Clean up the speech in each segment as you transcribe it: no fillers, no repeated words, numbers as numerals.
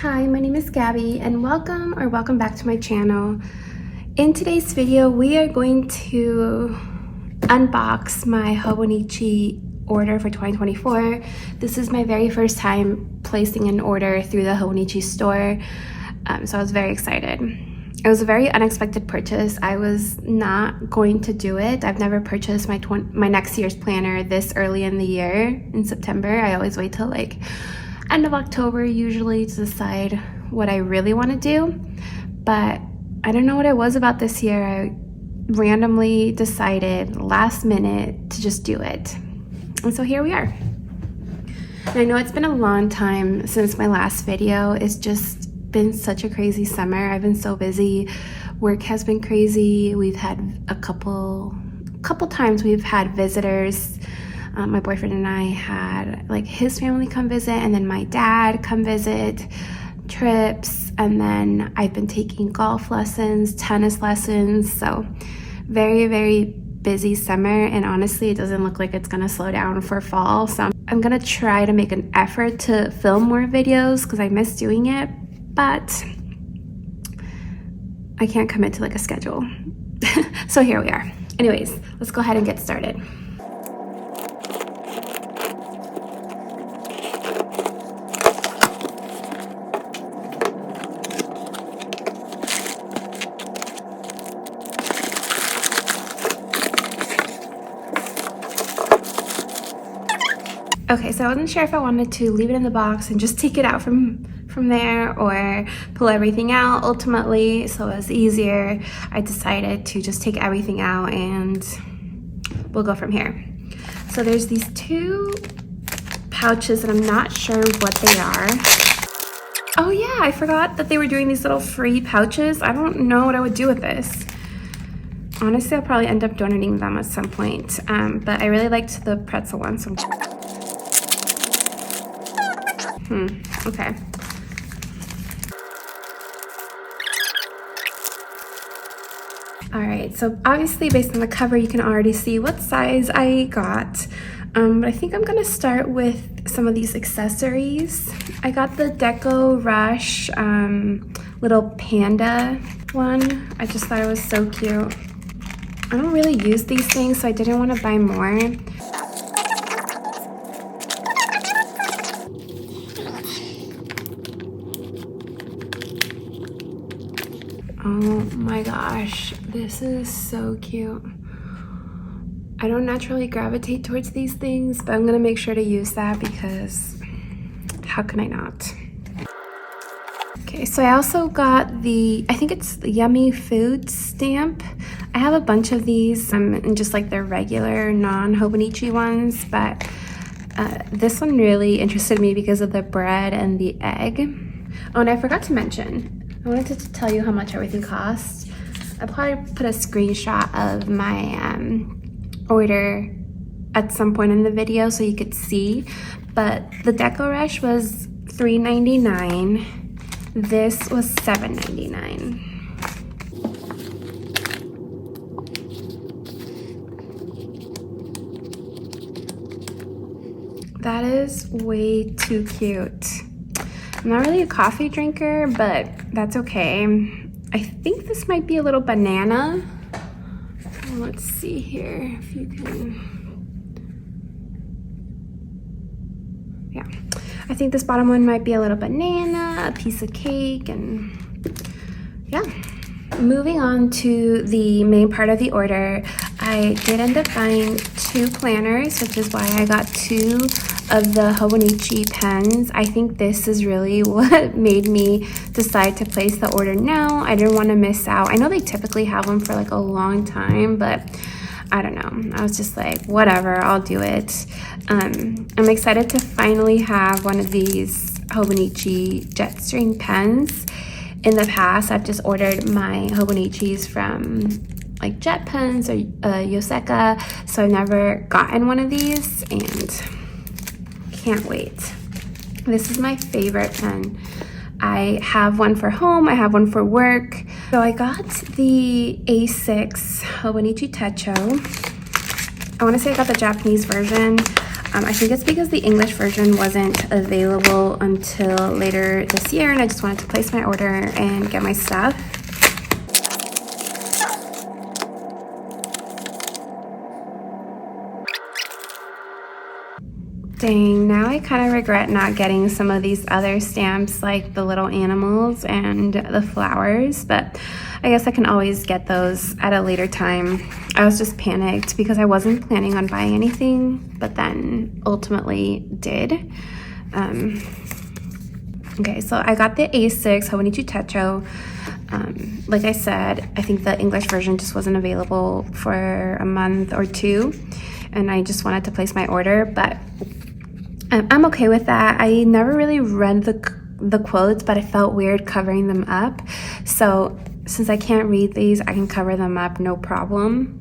Hi, my name is Gabby and welcome back to my channel. In today's video, we are going to unbox my Hobonichi order for 2024. This is my very first time placing an order through the Hobonichi store, so I was very excited. It was a very unexpected purchase. I was not going to do it. I've never purchased my next year's planner this early in the year in September. I always wait till like end of October usually to decide what I really want to do, but I don't know what it was about this year. I randomly decided last minute to just do it, and so here we are. And I know it's been a long time since my last video. It's just been such a crazy summer. I've been so busy. Work has been crazy. We've had a couple times we've had visitors. My boyfriend and I had like his family come visit, and then my dad come visit, trips, and then I've been taking golf lessons, tennis lessons. So very, very busy summer, and honestly it doesn't look like it's gonna slow down for fall. So I'm gonna try to make an effort to film more videos because I miss doing it, but I can't commit to like a schedule. So here we are. Anyways, let's go ahead and get started. Okay, so I wasn't sure if I wanted to leave it in the box and just take it out from there or pull everything out. Ultimately, so it was easier, I decided to just take everything out and we'll go from here. So there's these two pouches and I'm not sure what they are. Oh yeah, I forgot that they were doing these little free pouches. I don't know what I would do with this. Honestly, I'll probably end up donating them at some point, but I really liked the pretzel one, so okay. All right, so obviously based on the cover, you can already see what size I got. But I think I'm gonna start with some of these accessories. I got the Deco Rush little panda one. I just thought it was so cute. I don't really use these things, so I didn't want to buy more. Oh my gosh, this is so cute. I don't naturally gravitate towards these things, but I'm gonna make sure to use that because how can I not? Okay, so I also got the, I think it's the Yummy Food stamp. I have a bunch of these and just like their regular non-Hobonichi ones, but this one really interested me because of the bread and the egg. Oh, and I forgot to mention, I wanted to tell you how much everything costs. I'll probably put a screenshot of my order at some point in the video so you could see, but the Deco Rush was $3.99. This was $7.99. That is way too cute. I'm not really a coffee drinker, but that's okay. I think this might be a little banana. Let's see here if you can. Yeah, I think this bottom one might be a little banana, a piece of cake, and yeah. Moving on to the main part of the order, I did end up buying two planners, which is why I got two of the Hobonichi pens. I think this is really what made me decide to place the order now. I didn't want to miss out. I know they typically have them for like a long time, but I don't know. I was just like, whatever, I'll do it. I'm excited to finally have one of these Hobonichi Jetstring pens. In the past, I've just ordered my Hobonichis from like Jet Pens or Yoseka, so I've never gotten one of these and can't wait. This is my favorite pen. I have one for home, I have one for work. So I got the A6 Hobonichi Techo. I want to say I got the Japanese version. I think it's because the English version wasn't available until later this year, and I just wanted to place my order and get my stuff. Dang, now I kind of regret not getting some of these other stamps, like the little animals and the flowers, but I guess I can always get those at a later time. I was just panicked because I wasn't planning on buying anything, but then ultimately did. Okay, so I got the A6 Hobonichi Techo. Like I said, I think the English version just wasn't available for a month or two, and I just wanted to place my order, but I'm okay with that. I never really read the quotes, but I felt weird covering them up. So since I can't read these, I can cover them up, no problem.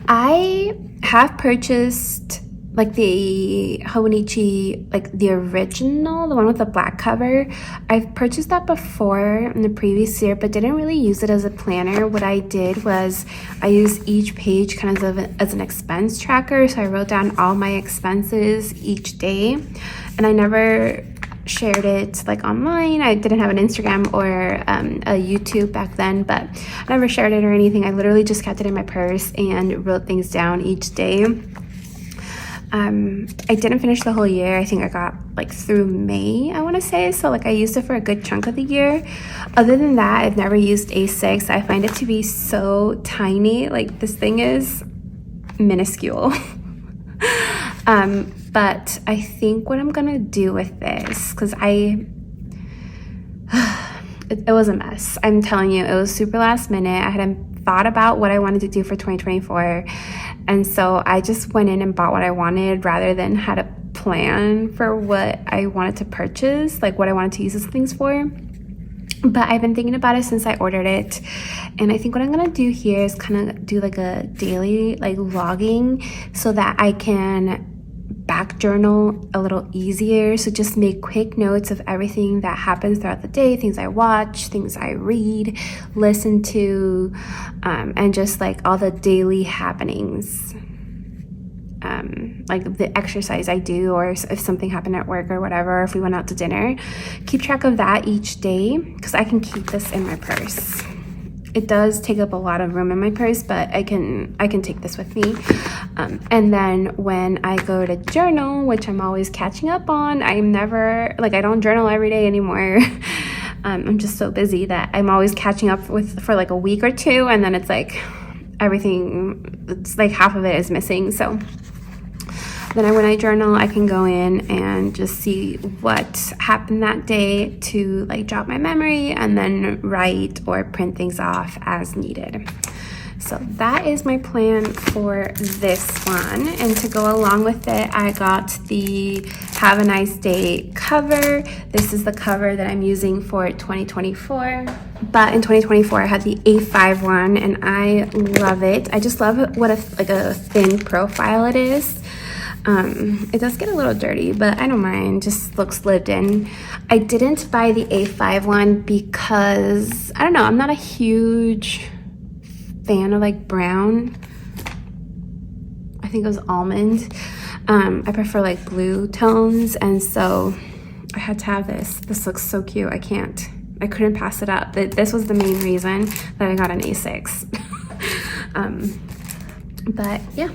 I have purchased like the Hobonichi, like the original, the one with the black cover. I've purchased that before in the previous year, but didn't really use it as a planner. What I did was I used each page kind of as an expense tracker. So I wrote down all my expenses each day, and I never shared it like online. I didn't have an Instagram or a YouTube back then, but I never shared it or anything. I literally just kept it in my purse and wrote things down each day. I didn't finish the whole year. I think I got like through May, I want to say. So like I used it for a good chunk of the year. Other than that, I've never used A6. I find it to be so tiny. Like this thing is minuscule. But I think what I'm gonna do with this, because it was a mess. I'm telling you, it was super last minute. I hadn't thought about what I wanted to do for 2024. And so I just went in and bought what I wanted rather than had a plan for what I wanted to purchase, like what I wanted to use these things for. But I've been thinking about it since I ordered it. And I think what I'm gonna do here is kind of do like a daily like vlogging so that I can back journal a little easier. So just make quick notes of everything that happens throughout the day, things I watch, things I read, listen to, and just like all the daily happenings, like the exercise I do, or if something happened at work or whatever, or if we went out to dinner. Keep track of that each day because I can keep this in my purse. It does take up a lot of room in my purse, but I can take this with me. And then when I go to journal, which I'm always catching up on, I don't journal every day anymore. I'm just so busy that I'm always catching up for like a week or two, and then it's like it's like half of it is missing. So then when I journal, I can go in and just see what happened that day to like jog my memory, and then write or print things off as needed. So that is my plan for this one. And to go along with it, I got the Have a Nice Day cover. This is the cover that I'm using for 2024. But in 2024, I had the A5 one, and I love it. I just love what a thin profile it is. It does get a little dirty, but I don't mind. Just looks lived in. I didn't buy the A5 one because, I don't know, I'm not a huge fan of like brown. I think it was almond. I prefer like blue tones, and so I had to have this. This looks so cute. I couldn't pass it up. This was the main reason that I got an A6. But yeah.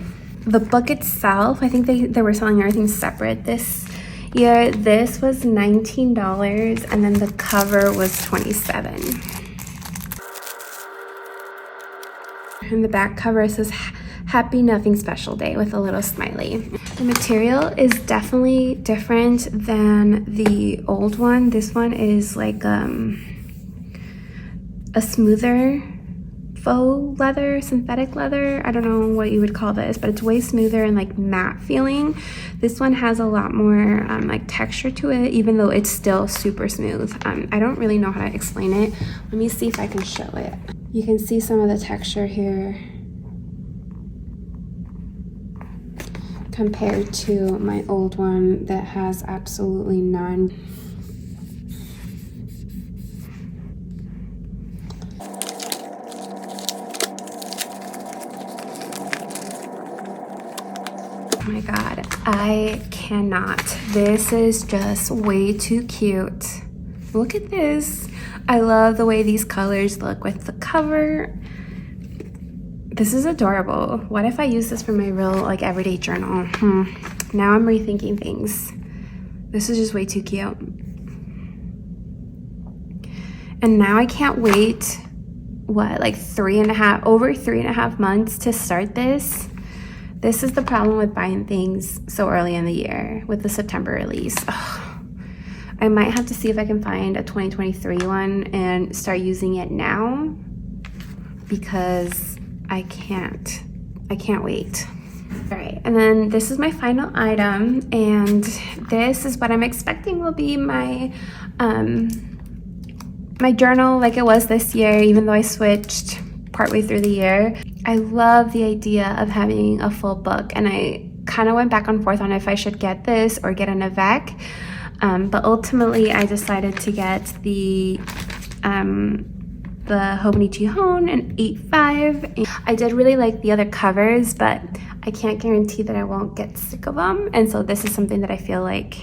The book itself, I think they were selling everything separate this year. This was $19, and then the cover was $27. And the back cover says Happy Nothing Special Day with a little smiley. The material is definitely different than the old one. This one is like a smoother faux leather, synthetic leather. I don't know what you would call this, but it's way smoother and like matte feeling. This one has a lot more like texture to it, even though it's still super smooth. I don't really know how to explain it. Let me see if I can show it. You can see some of the texture here compared to my old one that has absolutely none. my god, I cannot. This is just way too cute. Look at this. I love the way these colors look with the cover. This is adorable. What if I use this for my real like everyday journal? Now I'm rethinking things. This is just way too cute. And now I can't wait, what, like over 3.5 months to start this. This is the problem with buying things so early in the year with the September release. Ugh. I might have to see if I can find a 2023 one and start using it now because I can't wait. All right, and then this is my final item, and this is what I'm expecting will be my my journal like it was this year, even though I switched partway through the year. I love the idea of having a full book, and I kind of went back and forth on if I should get this or get an Avec, but ultimately I decided to get the Hobonichi Hone in 8.5. I did really like the other covers, but I can't guarantee that I won't get sick of them, and so this is something that I feel like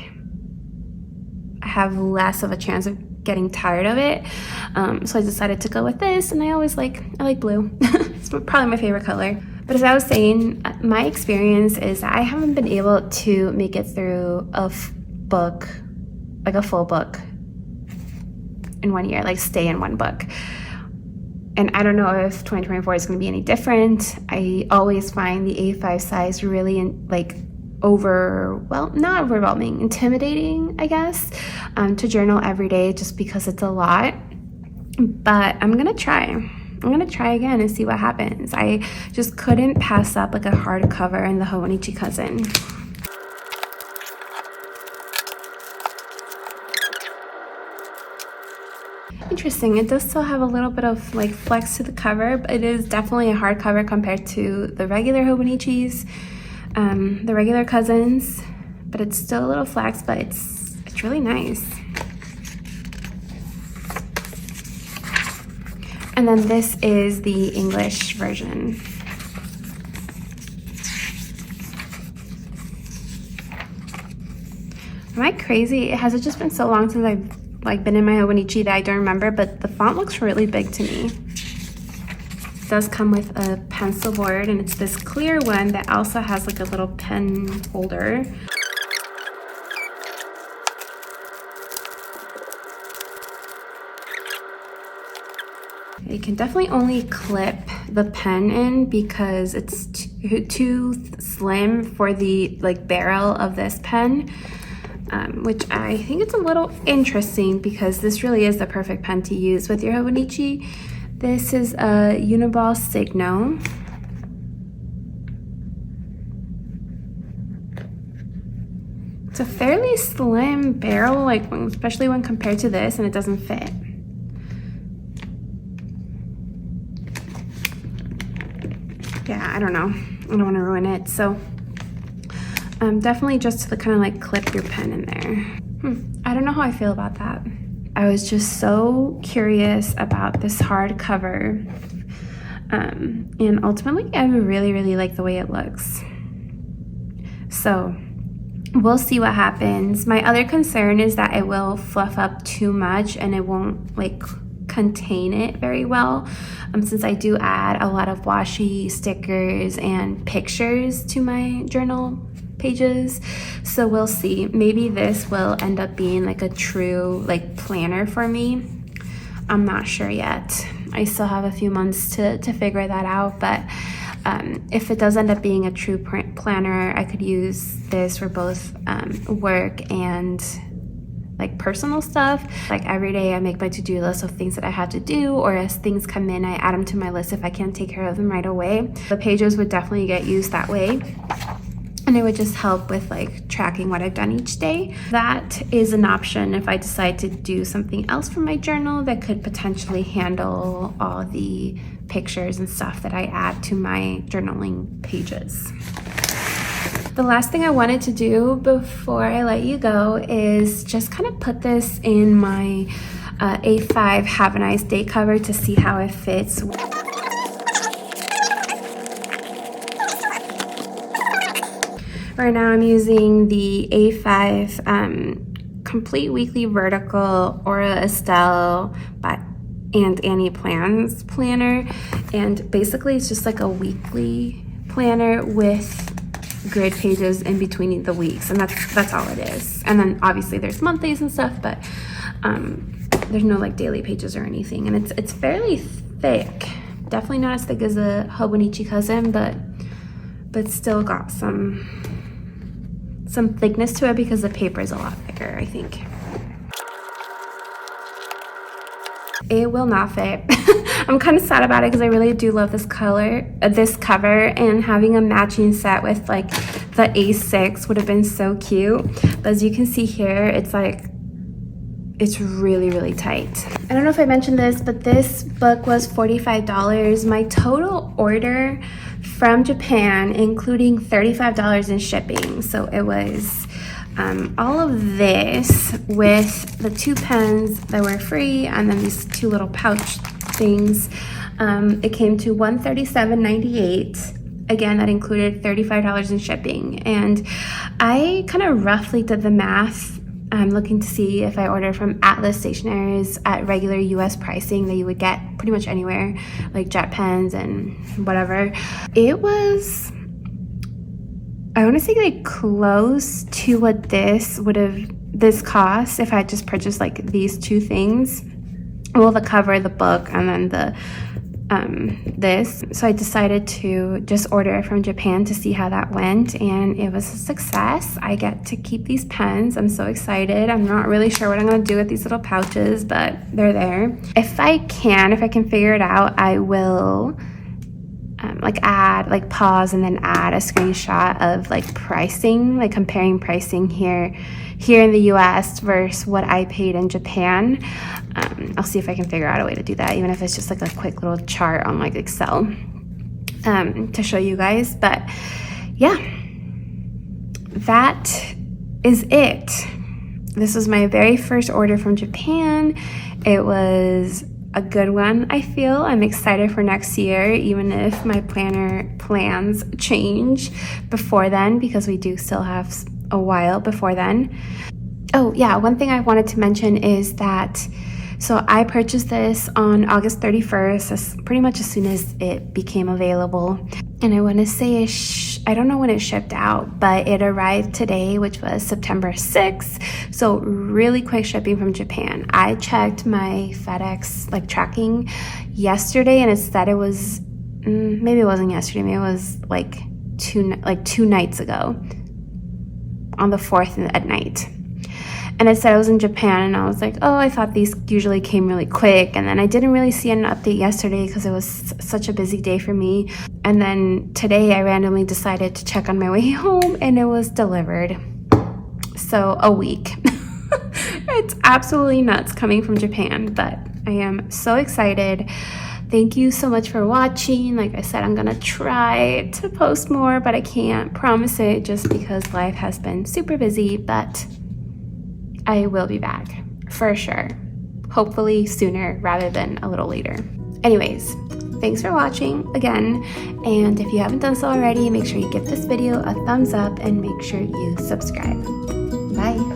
I have less of a chance of getting tired of it. So I decided to go with this, and I like blue. It's probably my favorite color. But as I was saying, my experience is I haven't been able to make it through a book, like a full book in 1 year, like stay in one book. And I don't know if 2024 is going to be any different. I always find the A5 size really not overwhelming, intimidating, I guess, to journal every day just because it's a lot. But I'm gonna try again and see what happens. I just couldn't pass up like a hardcover in the Hobonichi Cousin. Interesting, it does still have a little bit of like flex to the cover, but it is definitely a hardcover compared to the regular Hobonichis, the regular Cousins, but it's still a little flex, but it's really nice. And then this is the English version. Am I crazy? Has it just been so long since I've been in my Hobonichi that I don't remember, but the font looks really big to me. It does come with a pencil board, and it's this clear one that also has like a little pen holder. You can definitely only clip the pen in because it's too slim for the barrel of this pen. Which I think it's a little interesting because this really is the perfect pen to use with your Hobonichi. This is a Uniball Signo. It's a fairly slim barrel, especially when compared to this, and it doesn't fit. Yeah, I don't know. I don't want to ruin it, so definitely just to kind of clip your pen in there. I don't know how I feel about that. I was just so curious about this hardcover, and ultimately I really like the way it looks. So we'll see what happens. My other concern is that it will fluff up too much and it won't contain it very well, since I do add a lot of washi stickers and pictures to my journal pages. So we'll see. Maybe this will end up being a true planner for me. I'm not sure yet. I still have a few months to figure that out, but if it does end up being a true planner, I could use this for both work and personal stuff. Every day I make my to-do list of things that I have to do, or as things come in, I add them to my list if I can't take care of them right away. The pages would definitely get used that way, and it would just help with tracking what I've done each day. That is an option if I decide to do something else for my journal that could potentially handle all the pictures and stuff that I add to my journaling pages. The last thing I wanted to do before I let you go is just kind of put this in my A5 Have a Nice Day cover to see how it fits. Right now I'm using the A5 Complete Weekly Vertical Aura Estelle and Annie Plans planner, and basically it's just like a weekly planner with grid pages in between the weeks, and that's all it is. And then obviously there's monthlies and stuff, but there's no like daily pages or anything, and it's fairly thick. Definitely not as thick as a Hobonichi cousin, but still got some thickness to it because the paper is a lot thicker, I think. It will not fit. I'm kind of sad about it because I really do love this color, this cover, and having a matching set with like the A6 would have been so cute. But as you can see here, it's really, really tight. I don't know if I mentioned this, but this book was $45. My total order from Japan, including $35 in shipping. So it was all of this with the 2 pens that were free, and then these 2 little pouch things. It came to $137.98. Again, that included $35 in shipping. And I kind of roughly did the math. I'm looking to see if I order from Atlas Stationeries at regular US pricing that you would get pretty much anywhere, like jet pens and whatever. It was, I want to say like close to what this cost if I had just purchased like these 2 things. Well, the cover, the book, and then the this. So I decided to just order it from Japan to see how that went, and it was a success. I get to keep these pens. I'm so excited. I'm not really sure what I'm going to do with these little pouches, but they're there. If I can figure it out, I will pause and then add a screenshot of like pricing, like comparing pricing here in the US versus what I paid in Japan. I'll see if I can figure out a way to do that, even if it's just like a quick little chart on like Excel to show you guys. But yeah, that is it. This was my very first order from Japan. It was a good one, I feel. I'm excited for next year, even if my planner plans change before then, because we do still have a while before then. Oh yeah, one thing I wanted to mention is that, so I purchased this on August 31st, pretty much as soon as it became available. And I want to say, I don't know when it shipped out, but it arrived today, which was September 6th. So really quick shipping from Japan. I checked my FedEx tracking yesterday, and it said it was, maybe it wasn't yesterday, maybe it was like two nights ago, on the 4th at night. And it said I was in Japan, and I was like, oh, I thought these usually came really quick. And then I didn't really see an update yesterday because it was such a busy day for me. And then today I randomly decided to check on my way home, and it was delivered. So a week. It's absolutely nuts coming from Japan, but I am so excited. Thank you so much for watching. Like I said, I'm gonna try to post more, but I can't promise it just because life has been super busy, but I will be back for sure. Hopefully sooner rather than a little later. Anyways, thanks for watching again. And if you haven't done so already, make sure you give this video a thumbs up and make sure you subscribe. Bye.